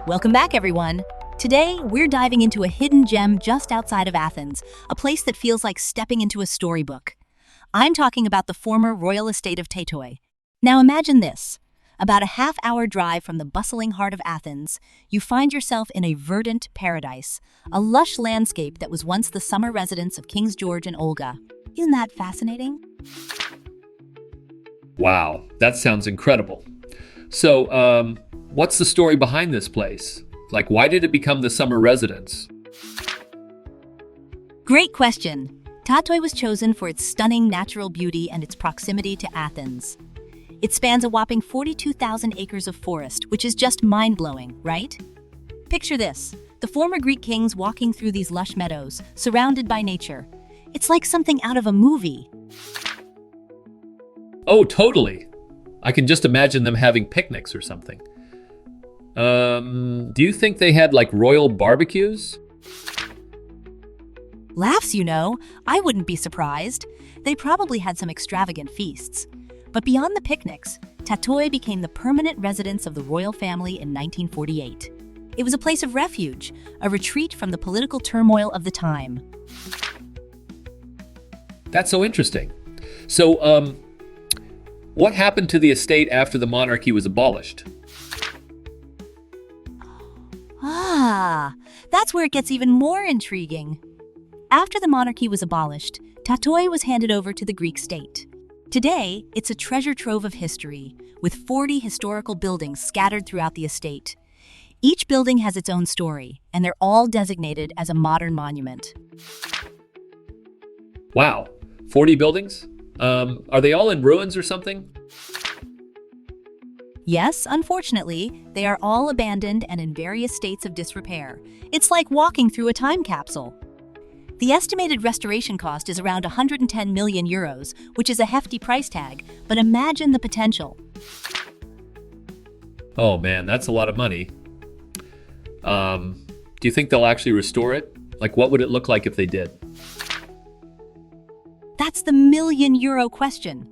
Welcome back, everyone. Today, we're diving into a hidden gem just outside of Athens, a place that feels like stepping into a storybook. I'm talking about the former royal estate of Tatoi. Now imagine this. About a half-hour drive from the bustling heart of Athens, you find yourself in a verdant paradise, a lush landscape that was once the summer residence of Kings George and Olga. Isn't that fascinating? Wow, that sounds incredible. So, what's the story behind this place? Like, why did it become the summer residence? Great question. Tatoi was chosen for its stunning natural beauty and its proximity to Athens. It spans a whopping 42,000 acres of forest, which is just mind-blowing, right? Picture this, the former Greek kings walking through these lush meadows, surrounded by nature. It's like something out of a movie. Oh, totally. I can just imagine them having picnics or something. Do you think they had like royal barbecues? Laughs, I wouldn't be surprised. They probably had some extravagant feasts. But beyond the picnics, Tatoi became the permanent residence of the royal family in 1948. It was a place of refuge, a retreat from the political turmoil of the time. That's so interesting. So, what happened to the estate after the monarchy was abolished? That's where it gets even more intriguing. After the monarchy was abolished, Tatoi was handed over to the Greek state. Today, it's a treasure trove of history, with 40 historical buildings scattered throughout the estate. Each building has its own story, and they're all designated as a modern monument. Wow, 40 buildings? Are they all in ruins or something? Yes, unfortunately, they are all abandoned and in various states of disrepair. It's like walking through a time capsule. The estimated restoration cost is around 110 million euros, which is a hefty price tag, but imagine the potential. Oh man, that's a lot of money. Do you think they'll actually restore it? Like, what would it look like if they did? That's the million-euro question.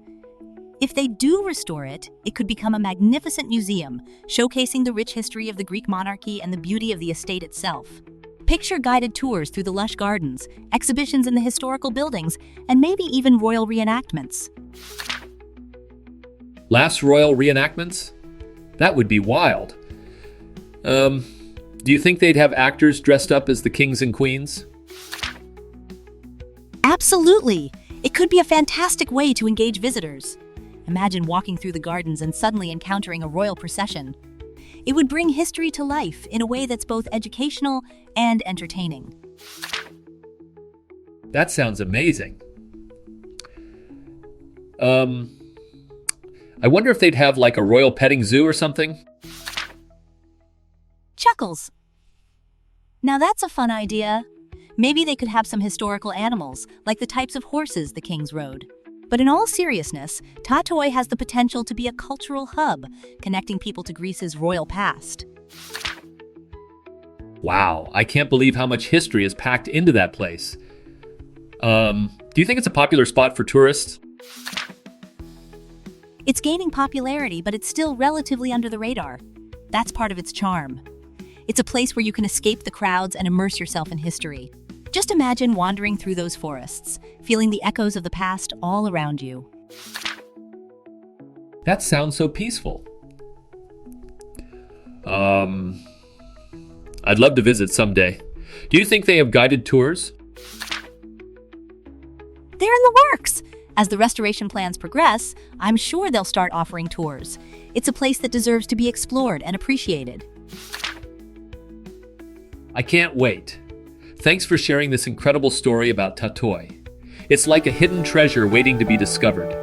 If they do restore it, it could become a magnificent museum, showcasing the rich history of the Greek monarchy and the beauty of the estate itself. Picture guided tours through the lush gardens, exhibitions in the historical buildings, and maybe even royal reenactments. Last royal reenactments? That would be wild. Do you think they'd have actors dressed up as the kings and queens? Absolutely! It could be a fantastic way to engage visitors. Imagine walking through the gardens and suddenly encountering a royal procession. It would bring history to life in a way that's both educational and entertaining. That sounds amazing. I wonder if they'd have like a royal petting zoo or something? Chuckles. Now that's a fun idea. Maybe they could have some historical animals, like the types of horses the kings rode. But in all seriousness, Tatoi has the potential to be a cultural hub, connecting people to Greece's royal past. Wow, I can't believe how much history is packed into that place. Do you think it's a popular spot for tourists? It's gaining popularity, but it's still relatively under the radar. That's part of its charm. It's a place where you can escape the crowds and immerse yourself in history. Just imagine wandering through those forests, feeling the echoes of the past all around you. That sounds so peaceful. I'd love to visit someday. Do you think they have guided tours? They're in the works. As the restoration plans progress, I'm sure they'll start offering tours. It's a place that deserves to be explored and appreciated. I can't wait. Thanks for sharing this incredible story about Tatoi. It's like a hidden treasure waiting to be discovered.